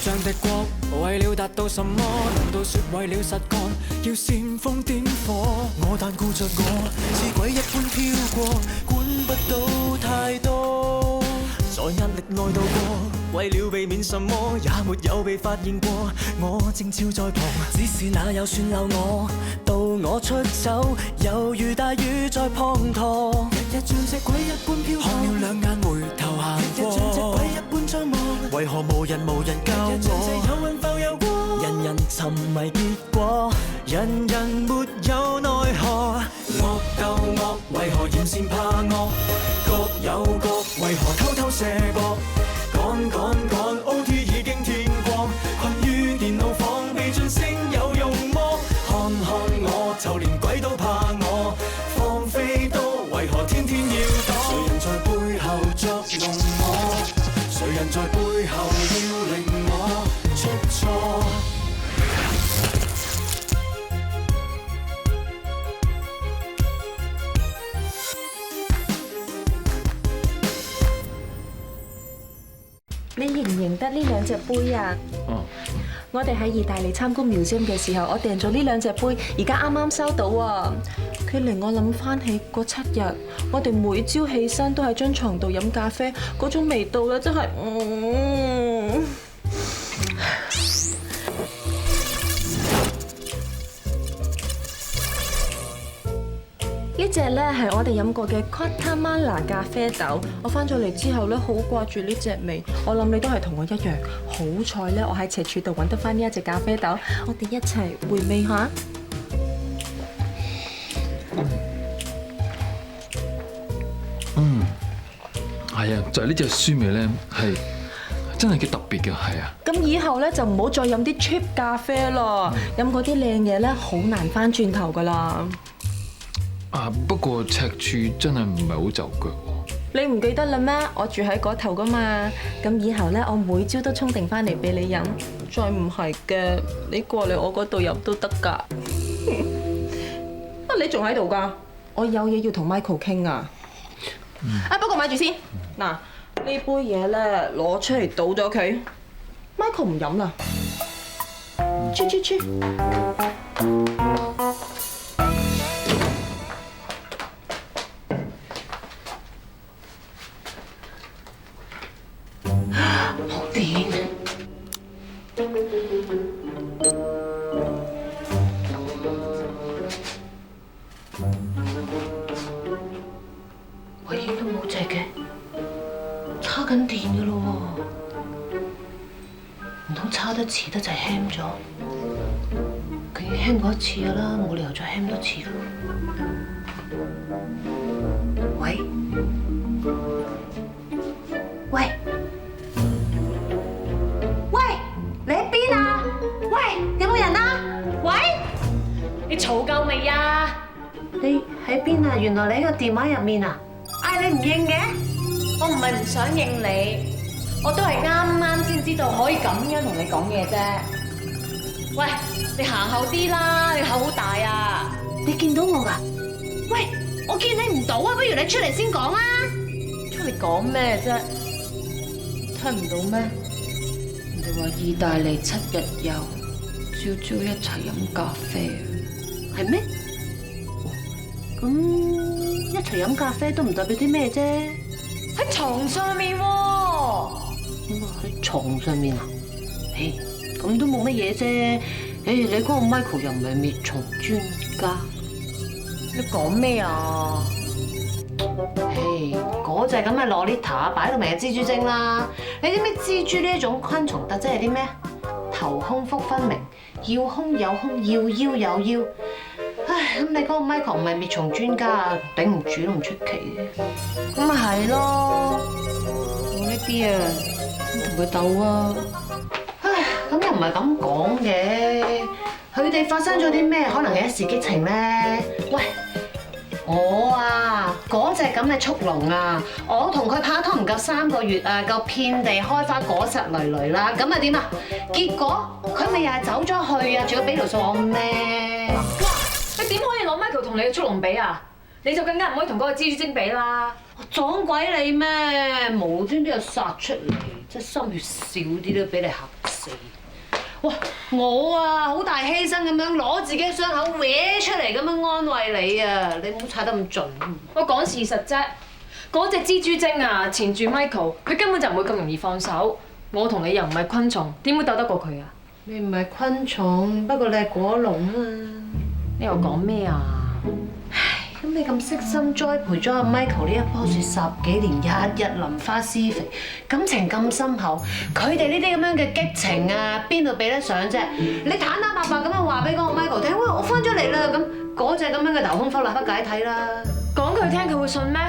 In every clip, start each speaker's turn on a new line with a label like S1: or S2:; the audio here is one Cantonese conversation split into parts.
S1: 像敵國，為了達到什麼？難道說為了實幹，要煽風點火？我但顧着我，似鬼一般飄過，管不到太多。在壓力內度過，為了避免什麼，也沒有被發現過。我正照在旁，只是那又算漏我。到我出走，猶如大雨在滂沱。日日像隻鬼一般飄泊，看了兩眼回頭行過。日日像隻鬼一般張望，為何無人教我？日日像隻有雲浮遊過，人人沉迷結果，人人沒有奈何。惡鬥惡，為何嫌善怕惡？各有各，為何偷偷射博？趕 OT 已經天光，困於電腦房，被晉升有用麼？看我，就連鬼都怕我，放飛都為何天天要躲？誰人在背後作弄我？誰人在背後要令我出錯？
S2: 你認唔認得呢兩隻杯啊？我哋喺意大利參觀 museum 嘅時候，我訂咗呢兩隻杯，而家啱啱收到啊！佢令我諗翻起嗰7日，我哋每朝起身都喺張床度飲咖啡，嗰種味道咧真係呢隻咧係我哋飲過嘅 Guatemala 咖啡豆，我翻咗嚟之後咧好掛住呢隻味，我諗你都係同我一樣。好彩咧，我喺赤柱度揾得翻呢一隻咖啡豆，我哋一齊回味下。
S3: 係啊，就係呢隻酸味咧，係真係幾特別嘅，係啊。
S2: 咁以後咧就唔好再飲啲 cheap 咖啡咯，飲嗰啲靚嘢咧好難翻轉頭噶啦。
S3: 不過赤柱真係唔係好就腳喎。
S2: 你唔記得啦咩？我住喺嗰頭噶嘛。咁以後咧，我每朝都沖定翻嚟俾你飲。再唔係嘅，你過嚟我嗰度飲都得噶。你仲喺度噶？我有嘢要同 Michael 傾啊。不過買住先。嗱，呢杯嘢咧攞出嚟倒咗佢。Michael 唔飲啦。吹。
S4: 喂，都冇隻嘅，叉緊電嘅咯喎，唔通叉得遲得就係 ham 咗？佢已經 ham 過一次㗎啦，冇理由再 ham 多次㗎。喂，你喺邊啊？喂，有冇人啊？喂，
S5: 你嘈夠未啊？
S4: 你喺邊啊？原來你喺個電話入面啊！嗌你唔應嘅，
S5: 我唔係唔想應你，我都係啱先知道可以咁樣同你講嘢啫。喂，你行後啲啦，你口好大啊！
S4: 你見到我㗎？喂，我見你唔到啊，不如你出嚟先講啊！
S5: 出嚟講咩啫？聽唔到咩？人哋話意大利7日遊，朝一齊飲咖啡啊！
S4: 係咩？咁一齊飲咖啡都唔代表啲咩啫？
S5: 喺床上面喎。
S4: 咁啊喺床上面啊？咁都冇乜嘢啫。你嗰個 Michael 又唔係滅蟲專家。
S5: 你講咩啊？
S4: 嗰隻咁嘅 Lolita 擺到明係蜘蛛精啦。你知唔知蜘蛛呢一種昆蟲特質係啲咩？頭胸腹分明，要胸有胸，要腰有腰。唉，咁你嗰個 Michael 唔係滅蟲專家，頂唔住都唔出奇嘅。
S5: 咁咪係咯，我呢啲啊，同佢鬥啊。
S4: 唉，咁又唔係咁講嘅。佢哋發生咗啲咩？可能係一時激情咧。喂，我啊嗰隻咁嘅速龍啊，我同佢拍拖唔夠3個月啊，夠遍地開花果實累累啦。咁啊點啊？結果佢咪又係走咗去啊？仲要俾條數我咩？
S5: 哇！你點可以攞 Michael 同你嘅速龍比啊？你就更加唔可以同嗰個蜘蛛精比啦！
S4: 撞鬼你咩？無端端又殺出嚟，即係心血少啲都俾你嚇死。哇！我啊好大犧牲咁樣攞自己傷口搲出嚟咁樣安慰你啊！你唔好踩得咁盡。
S5: 我講事實啫，嗰隻蜘蛛精啊纏住 Michael，佢根本就唔會咁容易放手。我同你又唔係昆蟲，點會鬥得過佢啊？
S4: 你唔係昆蟲，不過你係果龍啊嘛。
S5: 你又講咩啊？
S4: 咁你咁悉心栽培咗阿 Michael 呢一棵樹10幾年，日日淋花施肥，感情咁深厚，佢哋呢啲咁樣嘅激情啊，邊度比得上啫？你坦坦白白咁樣話俾嗰個 Michael 聽，喂，我翻咗嚟啦，咁嗰隻咁樣嘅頭胸花立刻解體啦。
S5: 講佢聽佢會信咩？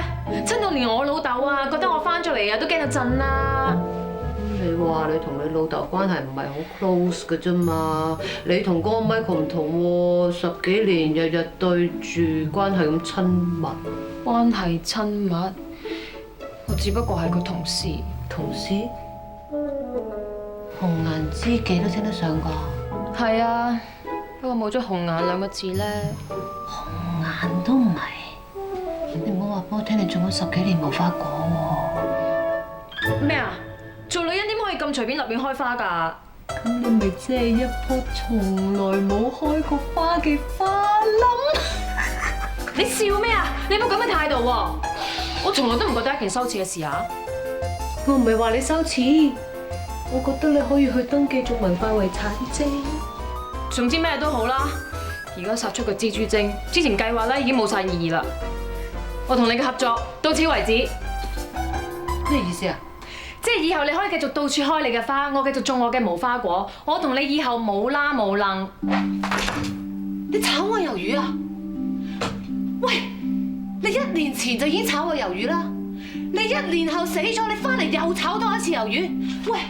S5: 親到連我老豆啊，覺得我翻咗嚟啊，都驚到震啦。
S4: 你話你同你老豆關係唔係好 close 嘅啫嘛？你同嗰個 Michael 唔同喎，10幾年日日對住，關係咁親密。
S5: 關係親密，我只不過係佢同事。
S4: 同事？紅顏知己都稱得上㗎。
S5: 係啊，不過冇咗紅顏兩個字咧。
S4: 紅顏都唔係，你唔好話俾我聽，你種咗10幾年無花果喎。
S5: 咩啊？做女人點可以咁隨便立亂開花㗎？
S4: 咁你咪即係一棵從來冇開過花嘅花冧？
S5: 你笑咩啊？你有冇咁嘅態度喎？我從來都唔覺得一件羞恥嘅事啊！
S4: 我唔係話你羞恥，我覺得你可以去登記做文化遺產啫。
S5: 總之咩都好啦，而家殺出個蜘蛛精，之前計劃咧已經冇晒意義啦。我同你嘅合作到此為止。
S4: 咩意思啊？
S5: 即係以後你可以繼續到處開你嘅花，我繼續種我嘅無花果。我同你以後冇啦冇楞。
S4: 你炒我魷魚啊？喂，你1年前就已經炒我魷魚啦，你1年後死咗，你翻嚟又炒多一次魷魚。喂，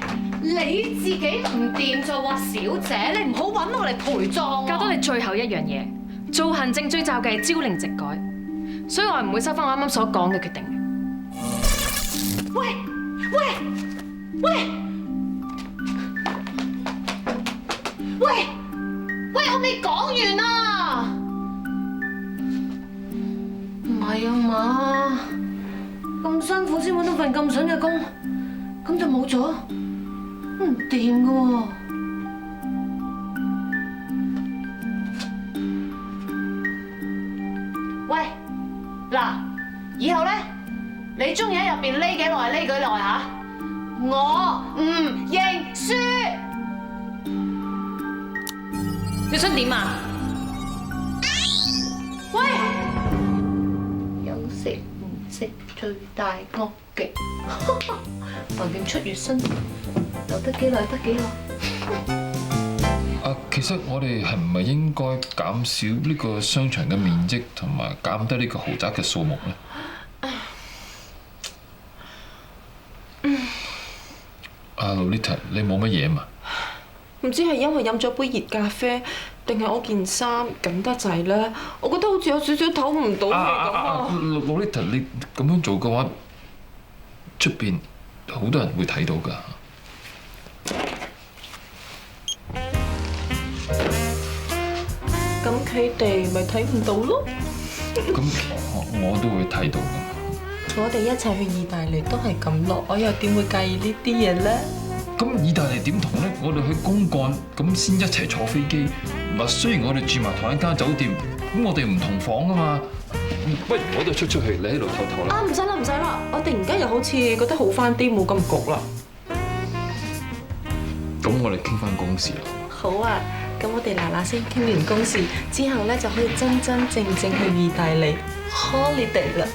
S4: 你自己唔掂就話小姐，你唔好揾我嚟陪葬。
S5: 教咗你最後一樣嘢，做行政最罩嘅係朝令夕改，所以我係唔會收翻我啱啱所講嘅決定嘅。
S4: 喂！喂！喂！喂！喂！我未講完啊！唔係啊嘛，咁辛苦先揾到份咁筍嘅工，咁就冇咗，唔掂㗎喎。喂！嗱，以後咧，你中意喺入邊匿幾耐匿幾耐嚇，我唔認輸。
S5: 你想點啊？喂！
S4: 有食唔食最大惡極，橫掂出月薪，留得幾耐得幾耐。
S3: 其實我哋係唔係應該減少呢個商場嘅面積，同埋減低呢個豪宅嘅數目咧？Lolita， 你冇乜嘢嘛？
S2: 唔知係因為飲咗杯熱咖啡，定係我件衫緊得滯咧？我覺得好似有少少唞唔到氣咁啊
S3: ！Lolita， 你咁樣做嘅話，出邊好多人會睇到㗎。
S2: 咁佢哋咪睇唔到咯？
S3: 咁我都會睇到㗎。
S2: 我哋一齊去意大利都係咁落，我又點會介意呢啲嘢咧？
S3: 咁意大利點同咧？我哋去公幹咁先一齊坐飛機。嗱，雖然我哋住埋同一間酒店，咁我哋唔同房啊嘛。不如我哋出去，你喺度唞唞啦。
S2: 唔使啦，唔使啦，我突然間又好似覺得好翻啲，冇咁焗啦。
S3: 咁我哋傾翻公事啦。
S2: 好啊，咁我哋嗱嗱聲傾完公事之後咧，就可以真真正正去意大利 holiday 啦。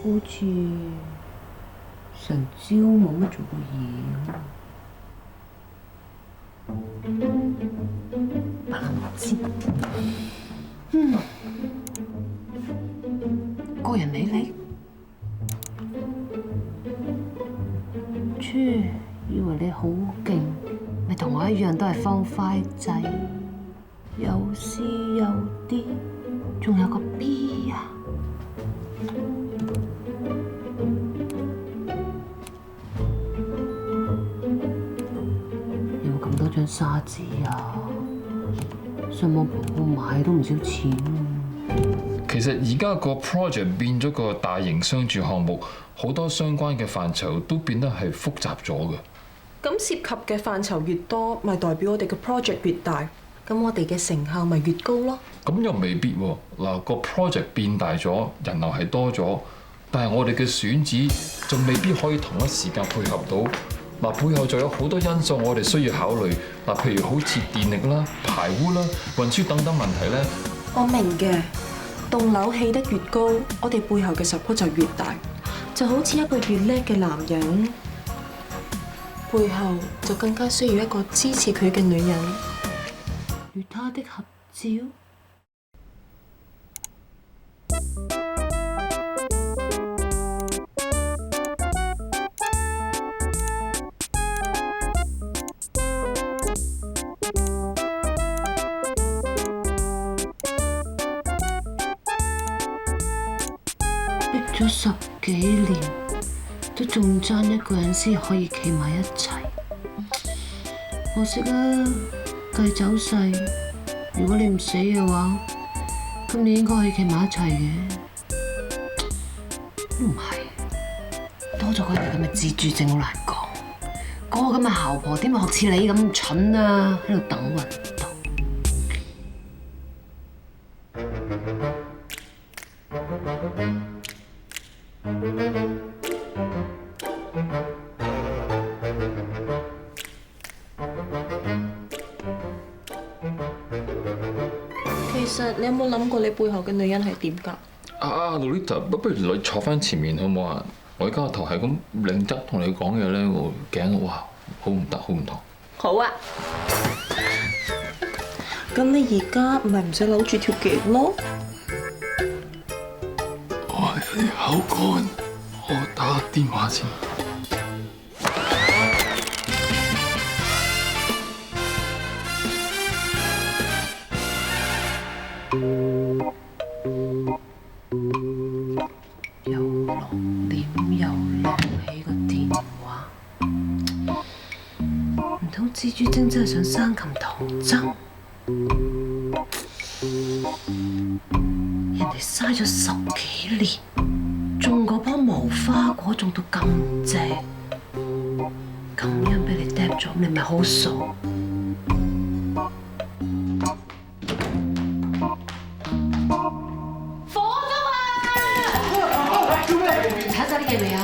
S4: 好似成朝冇乜做過嘢咁，唔知。個人理你，以為你好勁，咪同我一樣都係方塊仔，有 C 有 D， 仲有個 B 啊！有冇咁多張沙紙啊？上網鋪買都唔少錢。
S3: 其實而家個 project 變咗個大型商住項目，好多相關嘅範疇都變得係複雜咗嘅。
S2: 咁涉及嘅範疇越多，咪代表我哋嘅 project 越大，咁我哋嘅成效咪越高咯。
S3: 咁又未必喎。嗱，個 project 變大咗，人流係多咗，但係我哋嘅選址就未必可以同一時間配合到。嗱，背後就有好多因素我哋需要考慮。嗱，譬如好似電力啦、排污啦、運輸等等問題咧。
S2: 我明嘅，棟樓起得越高，我哋背後嘅 support 就越大，就好似一個越叻嘅男人，背後就更加需要一個支持佢嘅女人。
S4: 與他的合照。逼咗10幾年，都仲爭一個人先可以企埋一齊。可惜啊，計走勢，如果你唔死嘅話，咁你應該可以企埋一齊嘅。都唔係，多咗個人咁嘅自主症好難講。嗰個咁嘅姣婆點會學似你咁蠢啊？喺度等運到。
S2: 其實你有冇諗過你背後嘅女人係點㗎？Lolita，
S3: 不如你坐翻前面好唔好啊？我而家個頭係咁擰側同你講嘢咧，我頸哇好唔得，好唔妥。
S2: 好啊。咁你而家咪唔使扭住條頸咯？
S3: 我有啲口乾，我打電話先。
S4: 又落點又落起個電話，唔通蜘蛛精真係想生擒唐僧？人哋嘥咗10幾年，種嗰棵無花果種到咁正，咁樣俾你嗒咗，你咪好傻？睇晒啲嘢未啊？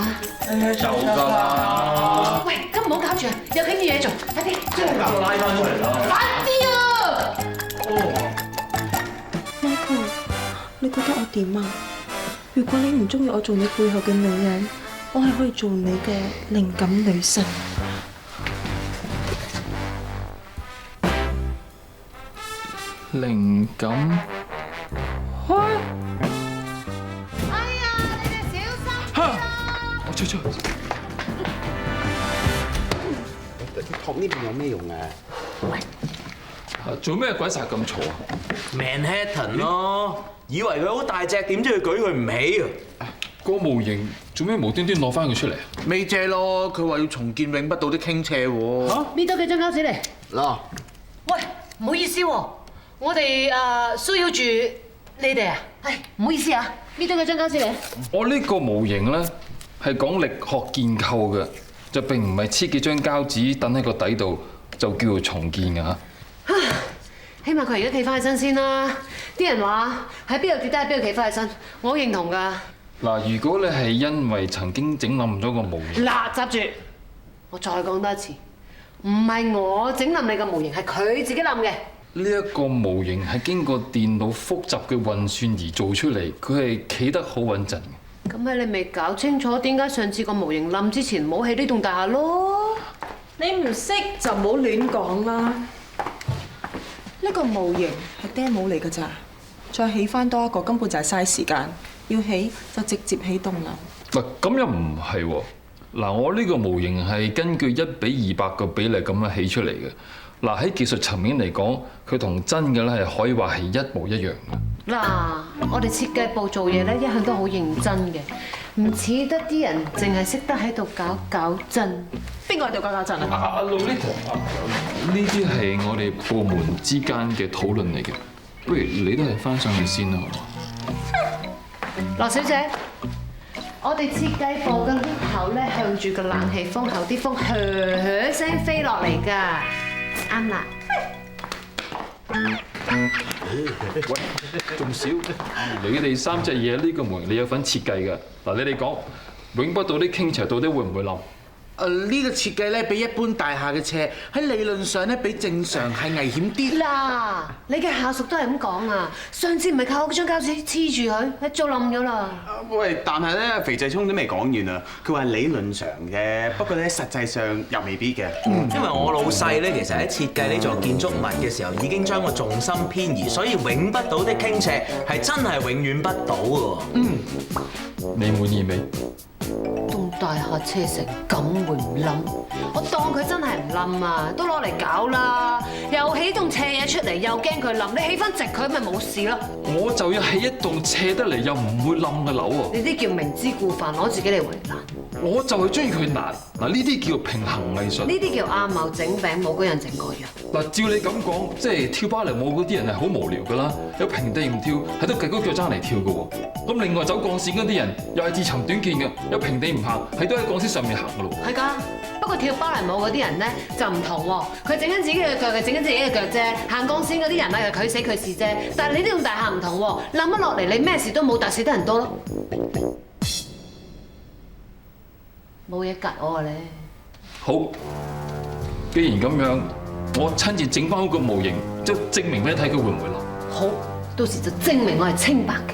S3: 有㗎啦。
S4: 喂，咁唔好搞住啊！有緊要嘢做，快啲！
S6: 將架拉翻出嚟啦！
S4: 快啲啊！
S2: Michael，你覺得我點啊？如果你唔中意我做你背後嘅女人，我係可以做你嘅靈感女神。
S3: 靈感。
S4: 哎呀，你哋小心！
S3: 我出去。
S6: 托呢邊有咩用啊？
S3: 做咩鬼殺咁嘈啊
S7: Manhattan 咯，以為佢好大隻，點知佢舉佢唔起啊！
S3: 個模型做咩無端端攞翻佢出嚟啊？
S8: 咪借咯，佢話要重建永不倒的傾斜喎。
S4: 搣多幾張膠紙嚟。
S6: 嗱，
S4: 喂，唔好意思喎，我哋騷擾住你哋啊。唉，唔好意思啊，搣多幾張膠紙嚟。
S3: 我呢個模型咧係講力學建構嘅，就並唔係黐幾張膠紙等喺個底度就叫做重建㗎嚇。
S4: 起碼佢而家企翻起身先啦。啲人話喺邊度跌低喺邊度企翻起身，我好認同㗎。
S3: 嗱，如果你係因為曾經整冧咗個模型，
S4: 嗱，閘住！我再講多一次，唔係我整冧你個模型，係佢自己冧嘅。
S3: 呢一個模型係經過電腦複雜嘅運算而做出嚟，佢係企得好穩陣嘅。
S4: 咁係你未搞清楚點解上次個模型冧之前冇起呢棟大廈咯？
S2: 你唔識就唔好亂講啦。呢個模型係 demo 嚟㗎咋，再起翻多一個根本就係嘥時間。要起就直接起棟樓。
S3: 嗱，咁又唔係喎。嗱，我呢個模型係根據1:200個比例咁樣起出嚟嘅。嗱，喺技術層面嚟講，佢同真嘅咧係可以話係一模一樣嘅。
S4: 嗱，我哋設計部做嘢咧一向都好認真嘅，唔似得啲人淨係識得喺度搞震。
S2: 邊個喺度搞震啊？
S3: 阿 Lolita，呢啲係我哋部門之間嘅討論嚟嘅，不如你都係翻上去先啦，好嘛？
S4: 羅小姐，我哋設計部嘅 lift 口咧向住個冷氣風口，啲風噓聲飛落嚟㗎，啱啦。
S3: 喂，仲少？你哋3隻嘢呢個模型你有份設計㗎。嗱，你哋講永不倒啲傾斜到底會唔會冧？
S8: 呢個設計咧比一般大廈嘅斜喺理論上咧比正常係危險啲。
S4: 嗱，你嘅下屬都係咁講啊！上次唔係靠嗰張膠紙黐住佢，一早冧咗啦。
S6: 喂，但係咧，肥仔聰都未講完啊！佢話理論上嘅，不過咧實際上又未必嘅。
S7: 因為我老細咧，其實喺設計呢座建築物嘅時候，已經將個重心偏移，所以永不倒的傾斜係真係永遠不倒嘅。
S3: 你滿意未？
S4: 棟大廈車成咁會唔冧？我當佢真係唔冧啊，都攞嚟搞啦！又起棟斜嘢出嚟，又驚佢冧，你起翻直佢咪冇事咯？
S3: 我就要起一棟斜得嚟又唔會冧嘅樓喎。
S4: 呢啲叫明知故犯，攞自己嚟為難。
S3: 我就係中意佢難。嗱，呢啲叫平衡藝術。
S4: 呢啲叫阿茂整餅，冇嗰人整嗰樣。
S3: 嗱，照你咁講，即係跳芭蕾舞嗰啲人係好無聊㗎啦，有平地唔跳，喺度趌高腳踭嚟跳㗎喎。咁另外走鋼線嗰啲人又係自尋短見嘅，有平地唔行，係都喺鋼線上面行㗎咯。
S4: 係㗎，不過跳芭蕾舞嗰啲人咧就唔同喎，佢整緊自己嘅腳，係整緊自己嘅腳啫。行鋼線嗰啲人啊，佢死佢事啫。但係你呢棟大廈唔同喎，冧咗落嚟你咩事都冇，但死得人多咯。冇嘢吉我啊你。
S3: 好，既然咁樣，我親自整翻好個模型，就證明俾你睇佢會唔會冧。
S4: 好，到時就證明我係清白嘅。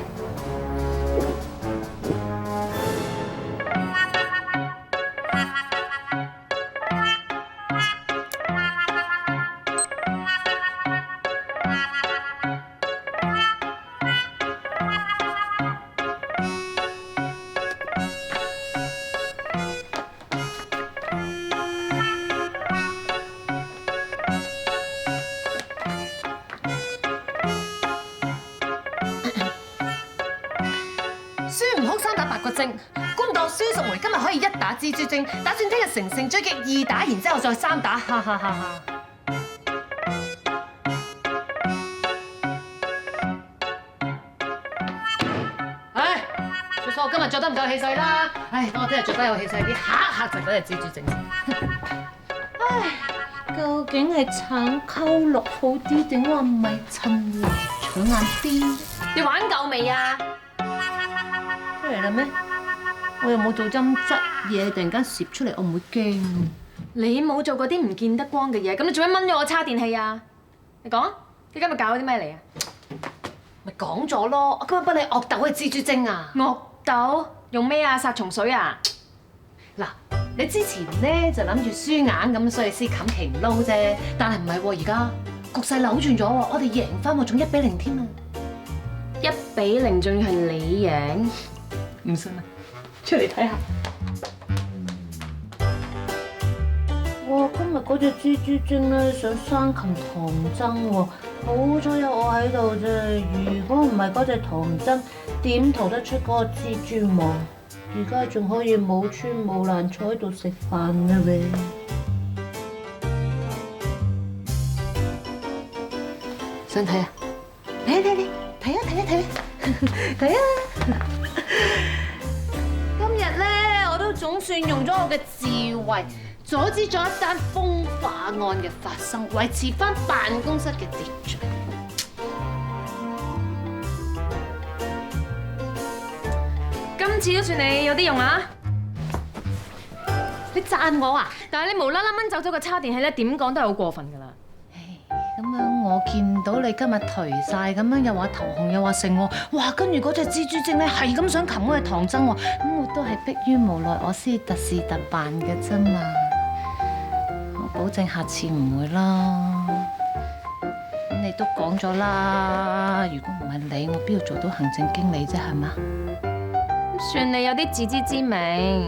S4: 孫悟空3打8個精，估唔到孫淑梅今日可以1打蜘蛛精，打算聽日乘勝追擊2打，然之後再3打，哈哈哈哈！唉，就算我今日着得唔夠氣勢啦，唉，等我聽日着得有氣勢啲，嚇就嗰隻蜘蛛精。唉，究竟係橙溝綠好啲，定話唔係襯藍搶眼啲？
S5: 你玩夠未啊？
S4: 出嚟啦咩？我又冇做針質嘢，突然間攝出嚟，我唔會驚。
S5: 你冇做過啲唔見得光嘅嘢，咁你做咩掹咗我叉電器啊？你講，你今日搞咗啲咩嚟啊？
S4: 咪講咗咯，我今日幫你惡鬥嘅蜘蛛精啊！
S5: 惡鬥用咩啊？殺蟲水啊？
S4: 嗱，你之前咧就諗住輸硬咁，所以先冚旗唔撈啫。但係唔係喎，而家局勢扭轉咗喎，我哋贏翻喎，仲1-0添啊
S5: ！1-0仲要係你贏，
S4: 唔信啊？出嚟睇下。哇！今日嗰隻蜘蛛精咧想生擒唐僧喎，好彩有我喺度啫。如果唔係嗰隻唐僧，點逃得出嗰個蜘蛛網？而家仲可以冇穿冇爛坐喺度食飯嘅咩？想睇啊？嚟睇啊！今日咧，我都總算用咗我嘅智慧，阻止咗一單風化案嘅發生，維持翻辦公室嘅秩序。
S5: 今次都算你有啲用啊！
S4: 你讚我啊？
S5: 但係你無啦啦掹走咗個叉電器咧，點講都係好過分㗎啦！
S4: 咁樣我見到你今日頹晒，咁樣又話頭紅又話剩喎，哇！跟住嗰隻蜘蛛精咧係咁想擒嗰隻唐僧喎，咁我都係迫於無奈，我先特事特辦嘅啫嘛。我保證下次唔會啦。咁你都講咗啦，如果唔係你，我邊度做到行政經理啫？係嘛？
S5: 算你有啲自知之明。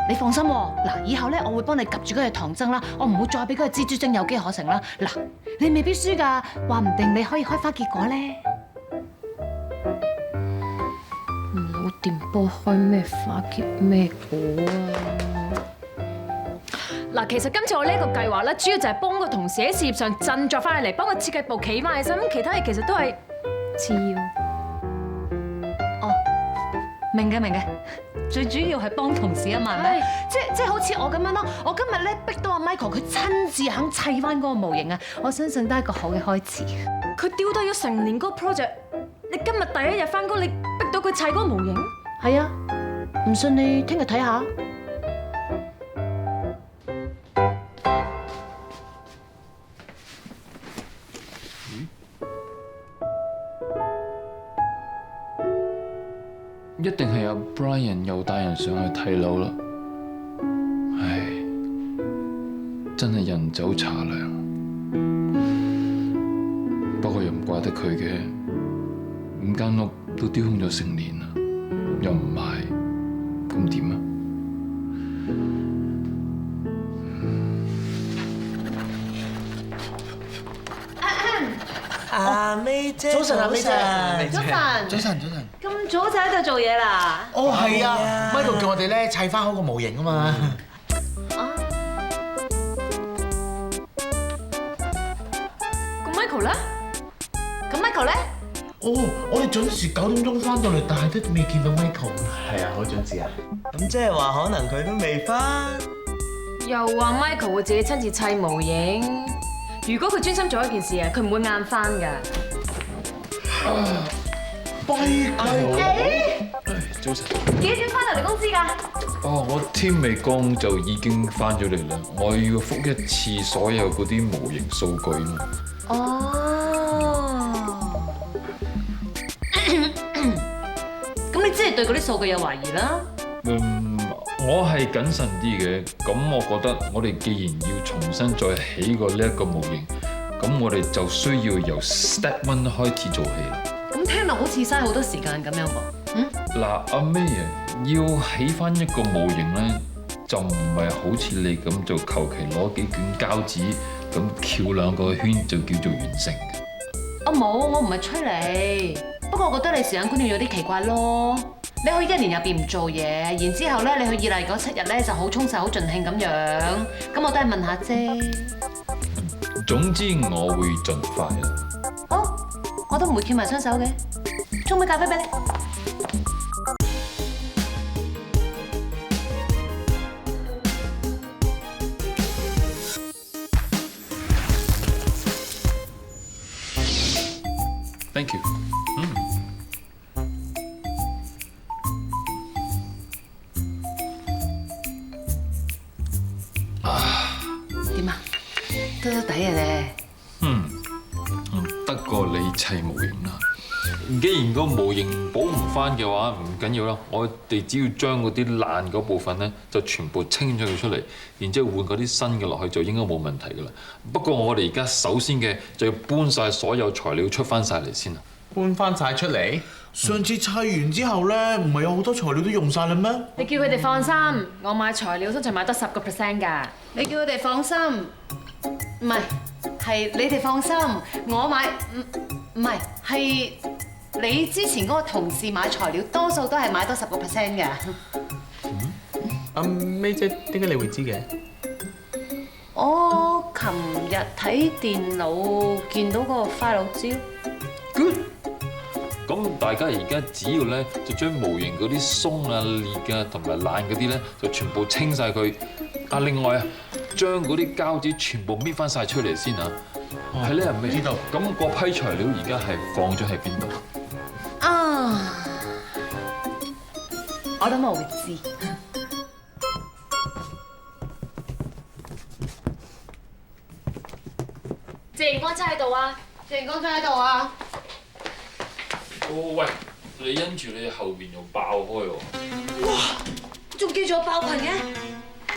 S4: 你放心喎，嗱，以後咧我會幫你及住嗰隻唐僧啦，我唔會再俾嗰隻蜘蛛精有機可乘啦。嗱，你未必輸㗎，話唔定你可以開花結果咧。
S5: 唔好掂波開咩花結咩果啊！嗱，其實今次我呢一個計劃咧，主要就係幫個同事喺事業上振作翻嚟，幫個設計部企翻起身，咁其他嘢其實都係次要。明嘅，最主要係幫同事啊嘛，係咪？即係好似我咁樣咯，我今日咧逼到阿 Michael 佢親自肯砌翻嗰個模型啊，我相信都係一個好嘅開始。
S2: 佢丟低咗成年嗰個 project，你今日第一日翻工，你逼到佢砌嗰個模型？
S4: 係啊，唔信你聽日睇下。
S3: 一定係阿 Brian 又帶人上去睇樓啦。唉，真係人走茶涼。不過又唔怪得佢嘅，5間屋都丟空咗成年啦，又唔賣，咁點啊？
S7: 阿 May 姐，
S8: 早晨啊，May 姐，
S5: 早晨，
S8: 早晨，早晨。
S5: 咁早就喺度做嘢啦？
S8: 哦，係啊，Michael 叫我哋咧砌翻好個模型啊嘛。
S2: 咁 Michael 咧？
S5: 咁 Michael 咧？
S8: 哦，我哋準時9點鐘翻到嚟，但係都未見到 Michael。係啊，好準時啊。
S7: 咁即係話可能佢都未翻。
S2: 又話 Michael 會自己親自砌模型。如果佢專心做一件事啊，佢唔會晏翻㗎。
S3: 早晨。
S5: 幾點翻到嚟公司㗎？
S3: 哦，我天未光就已經翻咗嚟啦，我要覆一次所有嗰啲模型數據嘛。
S5: 哦。咁你即係對嗰啲數據有懷疑啦？
S3: 我係謹慎啲嘅，咁我覺得我哋既然要重新再起過呢一個模型，咁我哋就需要由 Step 1開始做起啦。
S5: 咁聽落好似嘥好多時間咁樣噃。
S3: 嗱，阿 May 要起翻一個模型咧，就唔係好似你咁就求其攞幾卷膠紙咁翹2個圈就叫做完成嘅。
S5: 我冇，我唔係催你。不過我覺得你時間觀念有啲奇怪咯。你可以1年入邊唔做嘢，然之後咧你去意大利嗰7日咧就好充實、好盡興咁樣。咁我都係問下啫。
S3: 總之我會盡快啦。
S5: 哦，我都唔會翹埋雙手嘅。沖杯咖啡俾你。
S3: Thank you。
S5: 點啊？得得地啊你。
S3: 得過你砌模型啦。既然個模型補唔翻嘅話，唔緊要啦。我哋只要將嗰啲爛嗰部分咧，就全部清咗佢出嚟，然之後換嗰啲新嘅落去，就應該冇問題噶啦。不過我哋而家首先嘅就要搬晒所有材料出翻晒嚟先啦。
S6: 搬翻晒出嚟。
S8: 上次砌完之後咧，唔係有好多材料都用晒啦咩？
S2: 你叫佢哋放心，我買材料通常買得10%㗎。
S5: 你叫佢哋放心，唔係，係你哋放心。我買唔係，係你之前嗰個同事買材料，多數都係買多10%㗎。
S6: 阿 May 姐，點解你會知嘅？
S5: 我琴日睇電腦見到嗰個 file 資料。
S3: Good。咁大家而家只要咧就將模型嗰啲鬆啊、裂啊同埋爛嗰啲咧就全部清晒佢。另外啊，將嗰啲膠紙全部搣翻晒出嚟先啊。係咧，未知道。咁嗰批材料而家係放咗喺邊度？
S5: 啊，我諗我會知。
S2: 謝賢光真喺度啊！
S5: 謝光真喺度啊！
S3: 哦喂，你因住你後邊又爆開喎！
S5: 哇，仲記住我爆群嘅？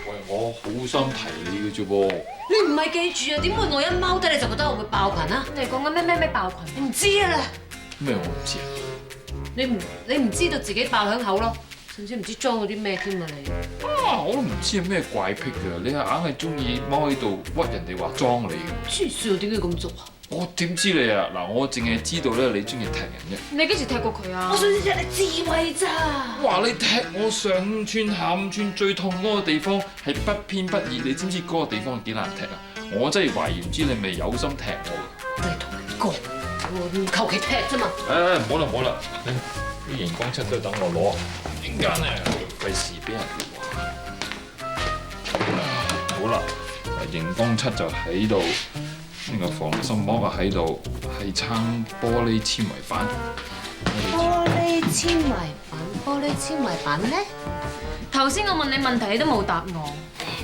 S3: 喂，我好心提你嘅啫噃。
S5: 你唔係記住啊？點會我一踎低你就覺得我會爆群啊？
S2: 你講緊咩爆群？
S5: 你唔知啊啦！
S3: 咩我唔知啊？
S5: 你唔知道自己爆響口咯，甚至唔知裝咗啲咩添啊你！
S3: 我都唔知係咩怪癖㗎，你係硬係中意踎喺度屈人哋話裝你嘅。
S5: 黐線，點解咁做啊？
S3: 我點知你啊？嗱，我淨係知道咧，你中意踢人啫。
S2: 你幾時踢過佢啊？
S5: 我想知你智慧咋？
S3: 哇！你踢我上5寸下5寸最痛嗰個地方係不偏不倚，你知唔知嗰個地方幾難踢啊？我真係懷疑唔知你咪有心踢我㗎。
S5: 你同人講，我求其踢啫嘛。
S3: 唔好啦唔好啦，啲熒光漆都等我攞，陣間咧費事俾人話。好啦，熒光漆就喺度，呢個防滲膜啊喺度，係撐玻璃纖維板。
S5: 玻璃纖維板，玻璃纖維板咧？頭先我問你問題，你都冇答我。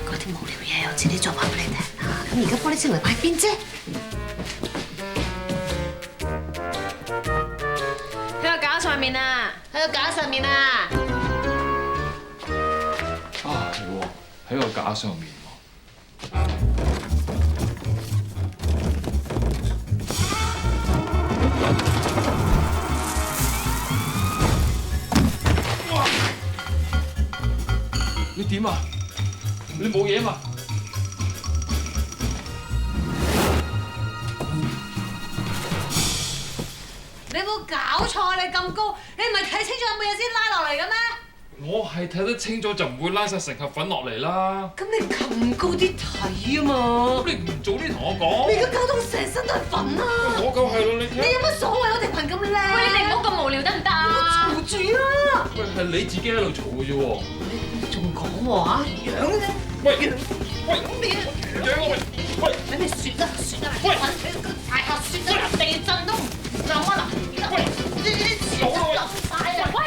S5: 嗰啲無聊嘢，我遲啲再話俾你聽。咁而家玻璃纖維擺邊啫？喺個架上面啊！喺個架上面啊！
S3: 啊，係喎，喺個架上面喎。哇！你點啊？你冇嘢嘛？
S5: 你有冇搞錯？你咁高，你唔係睇清楚有冇嘢先拉落嚟嘅咩？
S3: 我係睇得清楚就唔會拉晒成盒粉落嚟啦。
S5: 咁你擒高啲睇啊嘛！
S3: 你唔早啲同我講。
S5: 你而家搞到成身都係粉啊！
S3: 我夠係咯，你
S5: 你有乜所謂？我條裙咁靚。喂，你哋唔好咁無聊得唔得啊？嘈住啦！
S3: 喂，係你自己喺度嘈嘅啫喎。
S5: 你仲講話樣嘅啫？
S3: 喂，
S5: 咁你
S3: 樣我喂，
S5: 你咪雪啦雪啦！喂，大廈雪啦，地震都唔冧啊！嗱，喂，呢啲瓷磚冧晒啊！喂，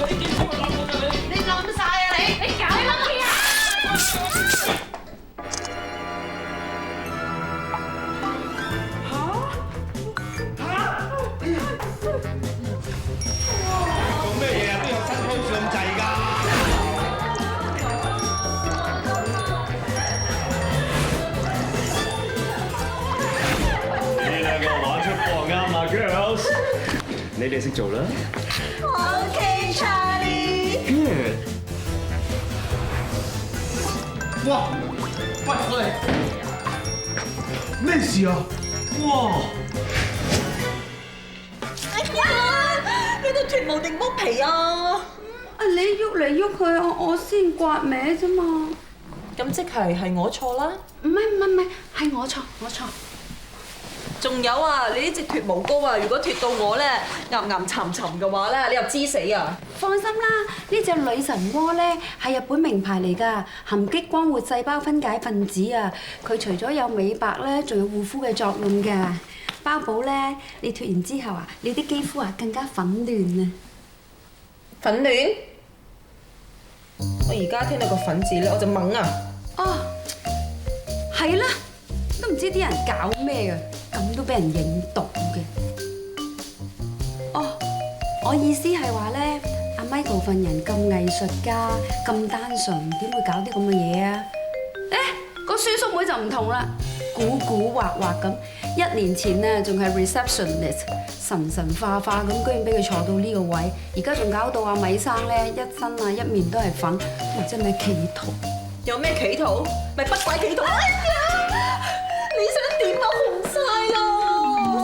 S5: 你點解會冧嘅你？你冧晒啊你！你搞乜嘢啊？
S8: 做咩嘢啊？都有真空咁滯㗎。
S9: 呢兩個玩出貨啱啊 ，girls！ 你哋識做啦。
S2: OK Charlie。
S9: Good。
S8: 哇！喂，我哋咩事啊？哇！
S2: 哎呀！呢度脱毛定剝皮啊？
S10: 啊！你喐嚟喐去，我先刮歪啫嘛。
S2: 咁即係我錯啦。
S10: 唔係，係我錯。
S2: 仲有啊，你呢隻脱毛膏啊，如果脱到我咧岩沉沉嘅話咧，你又知死啊！
S10: 放心啦，呢隻女神鍋咧係日本名牌嚟㗎，含激光活細胞分解分子啊。佢除咗有美白咧，仲有護膚嘅作用㗎。包保咧，你脱完之後啊，你啲肌膚啊更加粉嫩啊！
S2: 粉嫩？我而家聽到個粉字咧，我就懵啊！
S10: 哦，係啦，都唔知啲人搞咩㗎，咁都俾人影到嘅。哦，我意思係話咧，阿 Michael 份人咁藝術家，咁單純，點會搞啲咁嘅嘢啊？個孫叔妹就唔同啦，古古惑惑咁。1年前啊，仲係 receptionist， 神化咁，居然俾佢坐到呢個位，而家仲搞到阿米生咧一身啊一面都係粉，唔知係咪企圖？
S2: 有咩企圖？咪不軌企圖！哎呀，你想點啊？紅晒啦！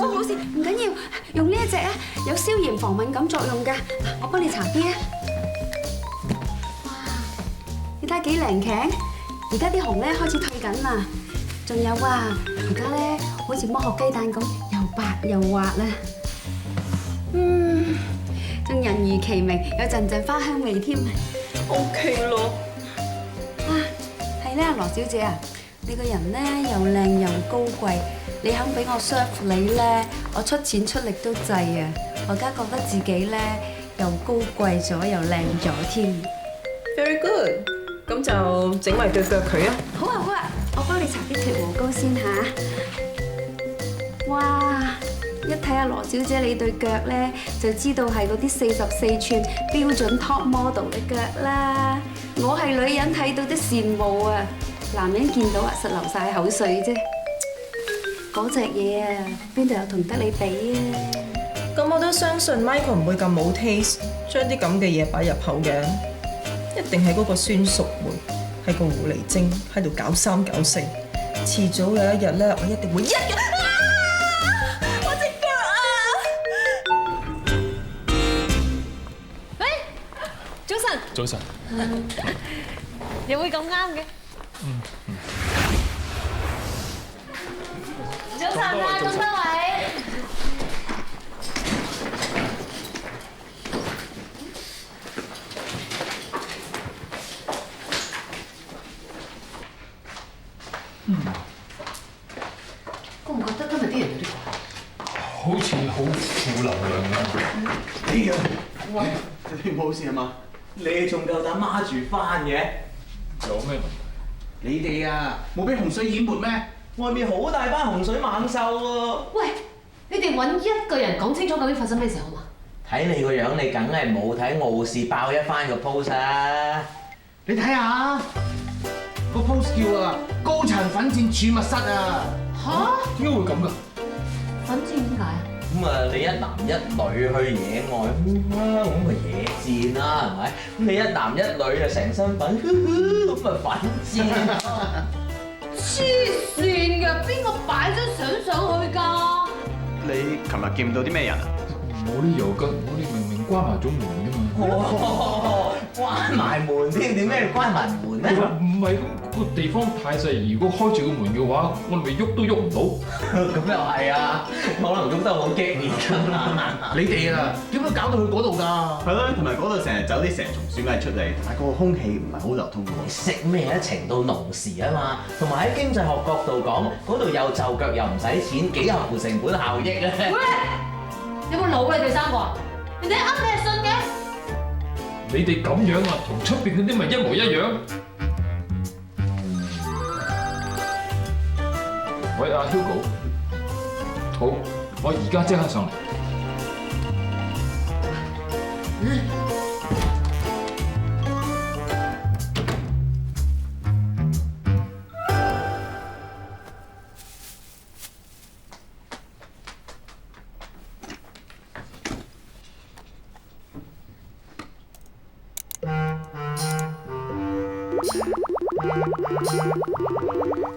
S10: 冇事，唔緊要，用呢一隻啊，有消炎防敏感作用㗎，我幫你搽啲啊。哇，你睇下幾靚頸，而家啲紅咧開始退緊啦。仲有啊，而家咧好似剝殼雞蛋咁，又白又滑啦。仲人如其名，有陣陣花香味添。
S2: OK 咯。
S10: 啊，係咧，羅小姐啊，你個人咧又靚又高貴，你肯俾我 serve 你咧，我出錢出力都制啊！我而家覺得自己咧又高貴咗，又靚咗添。
S2: Very good。咁就整埋對腳佢啊！
S10: 好啊好啊，我幫你搽啲脱毛膏先嚇。哇！一睇下羅小姐你對腳咧，就知道係嗰啲44寸標準 top model 嘅腳啦。我係女人睇到都羨慕啊，男人見到啊實流晒口水啫。嗰隻嘢啊，邊度有同得你比啊？
S2: 咁我都相信 Michael 唔會咁冇 taste，將啲咁嘅嘢擺入口嘅。一定係嗰個孫淑梅，係個狐狸精喺度搞三搞四。遲早有一日咧，我一定會一嘅。我隻腳啊！
S5: 喂，早晨。
S3: 早晨。
S5: 又會咁啱嘅？早晨啊，咁多位。覺唔覺得今日啲人有啲怪？
S3: 好似好負能量咁。
S6: 哎呀，喂，你冇事啊嘛？
S7: 你仲夠膽孖住翻嘅？
S3: 有咩問題？
S8: 你哋啊，冇俾洪水淹沒咩？
S7: 外面好大班洪水猛獸喎！
S5: 喂，你哋揾一個人講清楚究竟發生咩事好嘛？
S7: 睇你個樣，你梗係冇睇傲視爆一番個 post 啊！
S8: 你睇下個 post 叫啊，高層奮戰儲物室啊！
S5: 嚇？
S3: 點解會咁㗎？
S5: 奮戰點解啊？
S7: 咁啊，你一男一女去野外，咁咪野戰啦，係咪？咁你一男一女就成身粉，咁咪奮戰。
S5: 黐線嘅，邊個擺張相上去㗎？
S6: 你琴日見到啲咩人啊？
S3: 冇理由㗎，我哋明明關埋咗門㗎嘛。
S7: 關埋門添，點解要關埋門咧？
S3: 唔係個地方太細，如果開住個門嘅話，我哋咪喐都喐唔到。
S7: 咁又係啊，可能喐得好激烈㗎嘛。
S8: 你哋啊，點解搞到去嗰度㗎？
S6: 係咯，同埋嗰度成日走啲蛇蟲鼠蟻出嚟，但係個空氣唔係好流通嘅
S7: 你
S6: 喎。
S7: 識咩啊？情到濃時啊嘛，同埋喺經濟學角度講，嗰度又就腳又唔使錢，幾合乎成本效益啊！
S5: 喂，有冇腦你哋三個啊？人哋呃你係信嘅。
S3: 你哋咁樣啊，同出邊嗰啲咪一模一樣。喂，阿 Hugo，好，我而家即刻上嚟。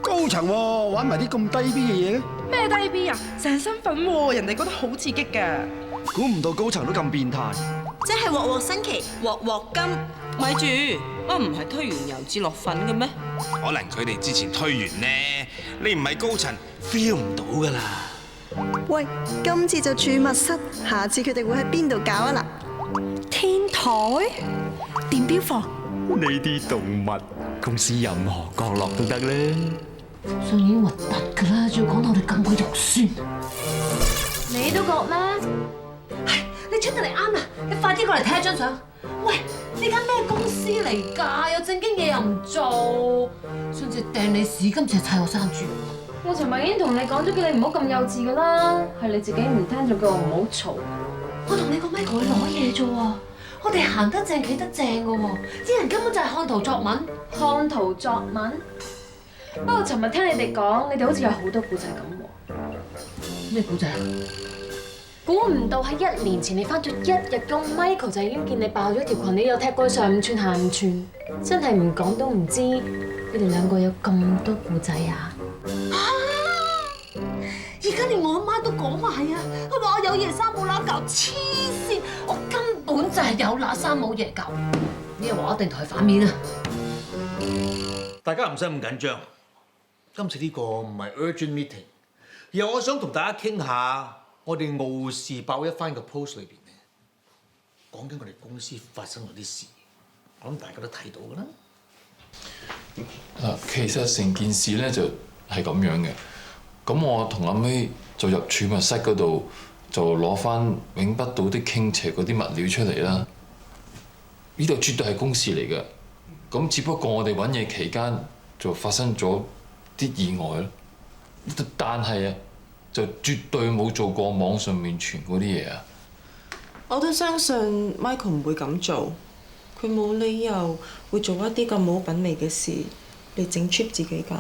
S11: 高層喎，玩埋啲咁低 B 嘅嘢嘅，
S12: 咩低 B 啊？成身粉喎，人哋覺得好刺激㗎。
S11: 估唔到高層都咁變態。
S13: 即係鑊鑊新奇，鑊鑊金。咪住，乜唔係推完油至落粉嘅咩？
S14: 可能佢哋之前推完呢，你唔係高層 feel 唔到㗎啦。
S15: 喂，今次就儲物室，下次佢哋會喺邊度搞啊嗱？天台、電錶房。
S14: 呢啲動物公司任何角落都得咧。
S5: 相已經核突㗎啦，仲要講到我哋咁鬼肉酸。你都覺咩？唉，你出得嚟啱啦，你快啲過嚟睇下張相。喂，呢間咩公司嚟㗎？有正經嘢又唔做，上次掟你屎，今次係砌我生豬。
S2: 我尋日已經同你講咗，叫你唔好咁幼稚㗎啦，係你自己唔聽，仲叫我唔好嘈。
S5: 我同你講咩？佢攞嘢啫喎，我哋行得正企得正㗎喎，啲人根本就係看圖作文。
S2: 看圖作文。不過尋日聽你哋講，你哋好似有好多故仔咁喎。
S5: 咩故仔啊？
S2: 估唔到喺1年前你返咗1日工 ，Michael 就已經見你爆咗條裙，你又踢過去上5寸下5寸，真係唔講都唔知你哋兩個有咁多故仔啊！
S5: 而家連我阿媽都講埋啊！佢話我有夜衫冇乸教，黐線！我根本就係有乸衫冇夜教。你又話我一定同佢反面啊！
S16: 大家唔使咁緊張，今次呢個唔係 urgent meeting，而係我想同大家傾下我哋傲視爆一番嘅 post 裏邊咧，講緊我哋公司發生咗啲事，我諗大家都睇到㗎啦。
S3: 嗱，其實成件事咧就係咁樣嘅。咁我同阿 May 就入儲物室嗰度，就攞翻永不倒的傾斜嗰啲物料出嚟啦。呢度絕對係公事嚟嘅。咁只不過我哋揾嘢期間就發生咗啲意外咯。但係啊，就絕對冇做過網上面傳嗰啲嘢啊。
S13: 我都相信 Michael 唔會咁做，佢冇理由會做一啲咁冇品味嘅事嚟整 cheap 自己㗎。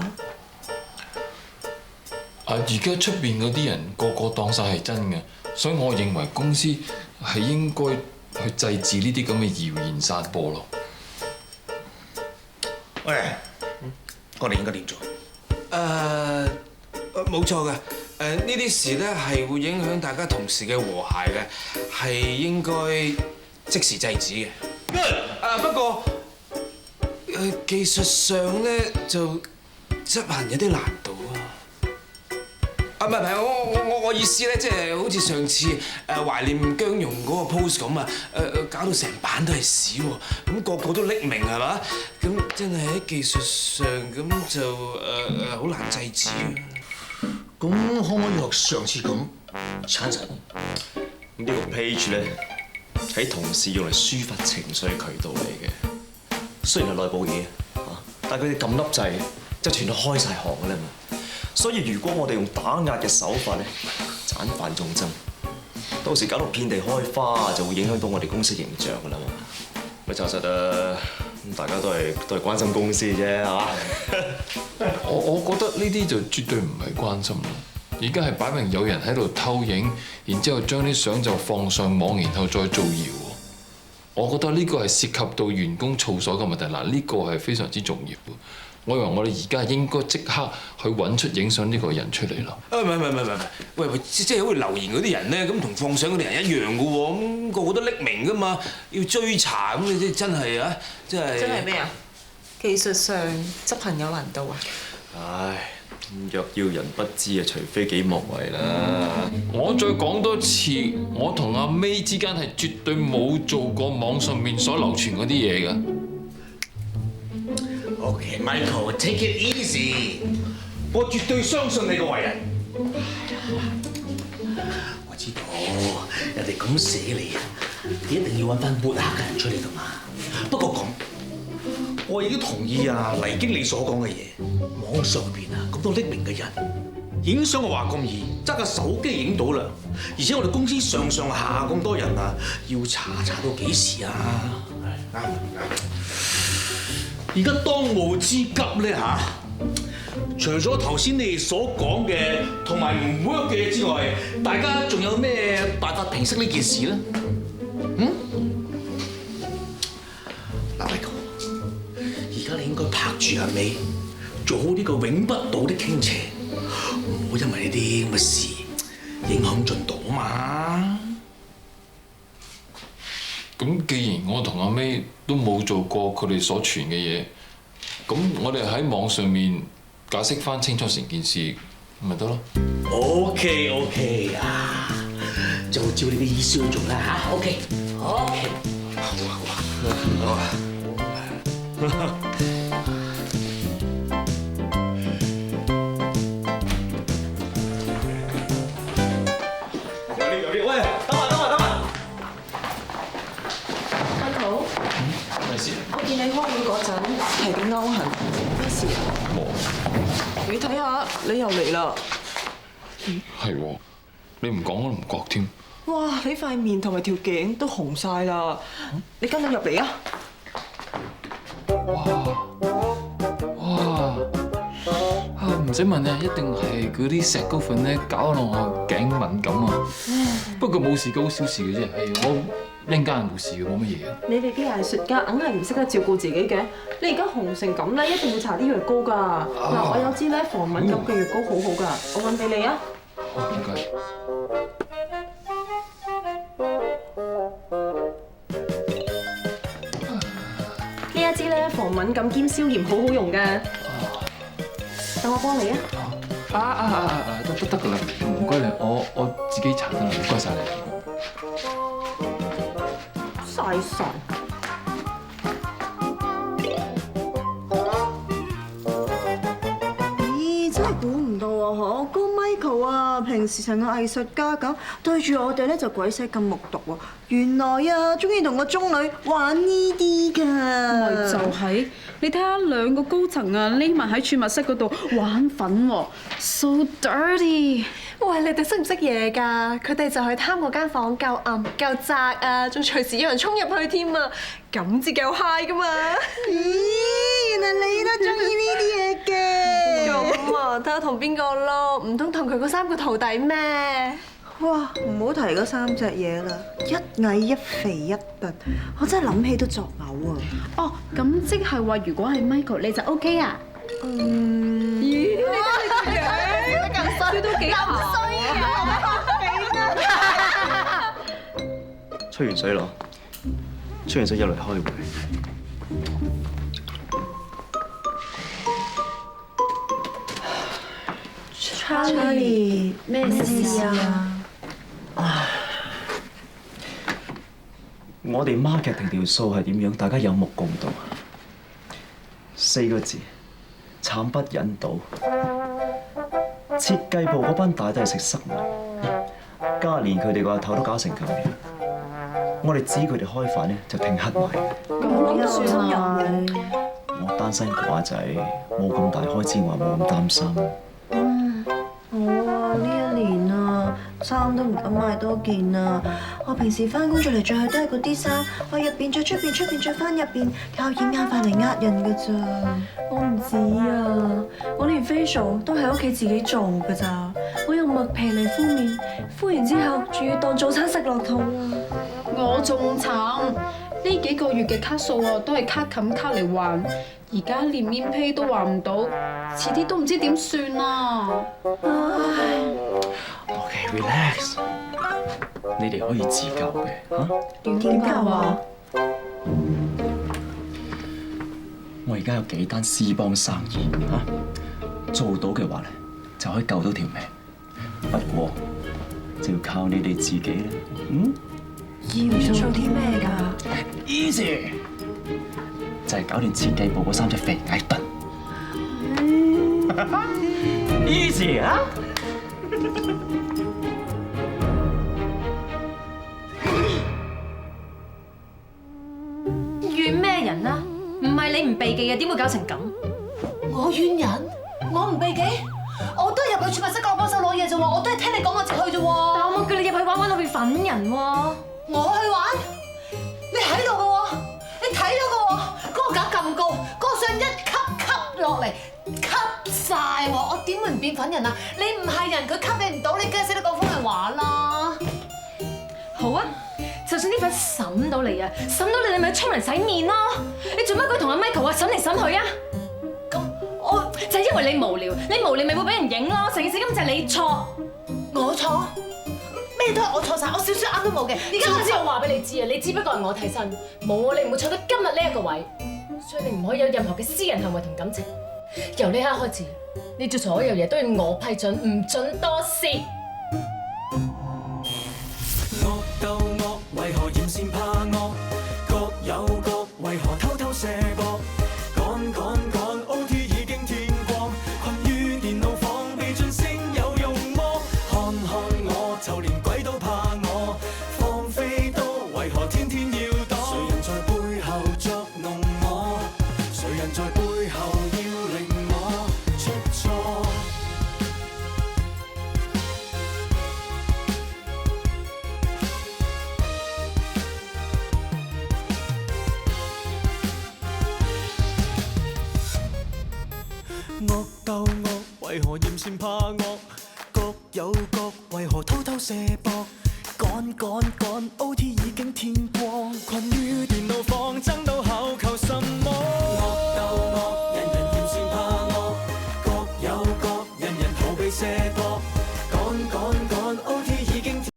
S3: 而家出邊嗰啲人個個當晒係真嘅，所以我認為公司係應該去制止呢啲咁嘅謠言散播咯。
S16: 喂，我哋應該點做？
S14: 冇錯嘅。呢啲事咧係會影響大家同事嘅和諧嘅，係應該即時制止嘅。不過技術上咧就執行有啲難度啊。啊，唔係，我意思咧，即係好似上次懷念姜蓉嗰個 post 咁啊，搞到成版都係屎喎，咁個個都匿名係嘛？咁真係喺技術上咁就好難制止啊！
S16: 咁可唔可以學上次咁鏟實？
S17: 呢個 page 咧喺同事用嚟抒發情緒嘅渠道嚟嘅，雖然係內部嘢但係佢哋撳粒掣就傳到開晒行㗎啦嘛。所以如果我哋用打壓嘅手法咧，盞犯眾憎，到時搞到遍地開花，就會影響到我哋公司形象㗎啦嘛。咪查實啊，大家都係關心公司啫，係嘛？
S3: 我覺得呢啲就絕對唔係關心啦，而家係擺明有人喺度偷影，然之後將啲相就放上網，然後再造謠。我覺得呢個係涉及到員工操守嘅問題。嗱，呢個係非常之重要。我以為我哋而家應該即刻去揾出影相呢個人出嚟啦。
S14: 唔係，喂，即係好似留言嗰啲人咧，咁同放相嗰啲人一樣嘅喎，咁個個都匿名㗎嘛，要追查咁你真係啊，真係
S13: 咩啊？技術上執行有難度啊！
S17: 唉，若要人不知啊，除非己莫為啦。
S3: 我再講多次，我同阿 May 之間係絕對冇做過網上面所流傳嗰啲嘢㗎。
S16: OK, Michael, take it easy。我絕對相信你個為人。我知道人哋咁寫你啊，你一定要揾翻抹黑嘅人出嚟㗎嘛。不過咁，我亦都同意啊黎經理所講嘅嘢。網上邊啊咁多匿名嘅人，影相嘅話咁易，揸個手機影到啦。而且我哋公司上下咁多人啊，要查到幾時啊？啱。而家當務之急咧嚇，除咗頭先你哋所講嘅同埋唔 work 嘅嘢之外，大家仲有咩辦法平息呢件事咧？嗱，Michael，而家你應該拍住阿May，做好呢個永不倒的傾斜，唔好因為呢啲咁嘅事影響進度啊嘛。
S3: 咁既然我同阿 May 都冇做過佢哋所傳嘅嘢，咁我哋喺網上面解釋翻清楚成件事，咪得咯。
S16: OK 啊，就照你嘅意思去做啦嚇。OK。好啊。喂，等下。
S13: 我見你開會嗰陣係點勾痕，咩事啊？你睇下，你又嚟啦。
S3: 係喎，你唔講我都唔覺添。
S13: 哇！你塊面同埋條頸都紅晒啦，你跟我入嚟啊！
S3: 哇！唔使問啊，一定係嗰啲石膏粉咧搞到我頸敏感啊。不過冇事嘅，好小事嘅啫。係我一陣間冇事嘅，冇乜嘢嘅。
S13: 你哋啲藝術家硬係唔識得照顧自己嘅，你而家紅成咁咧，一定要搽啲藥膏㗎。嗱，我有支咧防敏感嘅藥膏好好㗎，我揾俾你啊。
S3: 好，唔該。
S13: 呢一支咧防敏感兼消炎好好用㗎。等我幫你啊！
S3: 得㗎啦，唔該你，我自己搽得啦，唔該晒你。
S13: 曬曬。
S15: 咦，真係估唔到啊！嗬，高 Michael 啊，平時成個藝術家咁，對住我哋咧就鬼死咁木獨喎。原來啊，中意同個中女玩呢啲㗎。
S10: 咪就係，你睇下兩個高層啊，匿埋喺儲物室嗰度玩粉喎 ，so dirty。
S15: 喂，你哋識唔識嘢㗎？佢哋就係貪嗰間房夠暗夠窄啊，仲隨時有人衝入去添啊，咁至夠 high 㗎嘛！咦，原來你都中意呢啲嘢嘅。咁啊，睇下同邊個咯？唔通同佢嗰3個徒弟咩？哇，唔好提嗰3隻嘢啦，一矮一肥一笨，我真係諗起都作嘔啊！
S10: 哦，咁即係話如果係 Michael 你就 OK 啊？
S15: 咦，你咁樣咁衰，
S10: 都幾好
S17: 吹完水咯，吹完水入嚟開會。
S15: Charlie，咩事啊？
S17: 我哋 marketing 條數係點樣？大家有目共睹。4個字：慘不忍睹。設計部嗰班大都係食塞米，加連佢哋個阿頭都搞成咁樣，我哋指佢哋開飯咧就停黑埋。
S15: 咁諗算啊！
S17: 我單身寡仔，冇咁大開支，我冇咁擔心。
S15: 我啊呢一年啊，衫都唔敢買多件啊！我平時翻工着嚟着去都係嗰啲衫，我入邊着出邊，出邊着翻入邊，靠掩眼法嚟呃人㗎咋。我唔止啊，我連 facial 都喺屋企自己做㗎咋。我用麥皮嚟敷面，敷完之後仲要當早餐食落肚啊！
S10: 我仲慘，呢幾個月嘅卡數啊，都係卡冚卡嚟還，而家連面 pay 都還唔到，遲啲都唔知點算啊！唉
S17: OK，relax，你哋可以自救嘅嚇。
S15: 點救啊？
S17: 我而家有幾單私幫生意嚇，做到嘅話咧就可以救到條命。不過就要靠你哋自己啦。
S15: 要做啲咩㗎
S17: ？Easy， 就係搞掂設計部嗰3隻肥矮墩。Easy 啊！
S5: 怨咩人啊？唔係你唔避忌嘅，點會搞成咁？
S4: 我怨人？我唔避忌？我都係入去儲物室幫我幫手攞嘢啫喎，我都係聽你講我直去啫喎。
S5: 但我冇叫你入去玩到去粉人喎。
S4: 我去玩？你喺度嘅喎，你睇咗嘅喎，嗰個架咁高，嗰個箱一級落嚟，吸曬喎，我點會唔變粉人啊？你唔係人，佢吸你唔到，你梗係識得講風涼話啦。
S5: 好啊，就算啲粉審到你啊，審到你，你咪沖涼洗面咯。你做乜鬼同阿 Michael 啊審嚟審去啊？咁我就係因為你無聊，你無聊咪會俾人影咯。成件事根本就係你錯，
S4: 我錯。咩都係我錯晒，我少少啱都冇嘅。而家
S5: 總之我話俾你知啊，你只不過係我替身，冇我你唔會坐到今日呢一個位，所以你唔可以有任何嘅私人行為同感情。由呢刻開始，你做所有嘢都要我批准，唔准多事。
S1: 惡鬥惡，為何嫌善怕惡？各有各，為何偷偷卸膊？趕趕趕 ，OT 已經天光，困於電腦房，未盡聲有用麼？看看我，就連鬼都怕我，放飛都為何天天要躲？誰人在背後作弄我？誰人在背後要令我出錯？惡鬥惡，為何嫌善怕惡？各有各，為何偷偷卸膊？趕趕趕 ，OT 已經天光，困於電腦房，爭到口求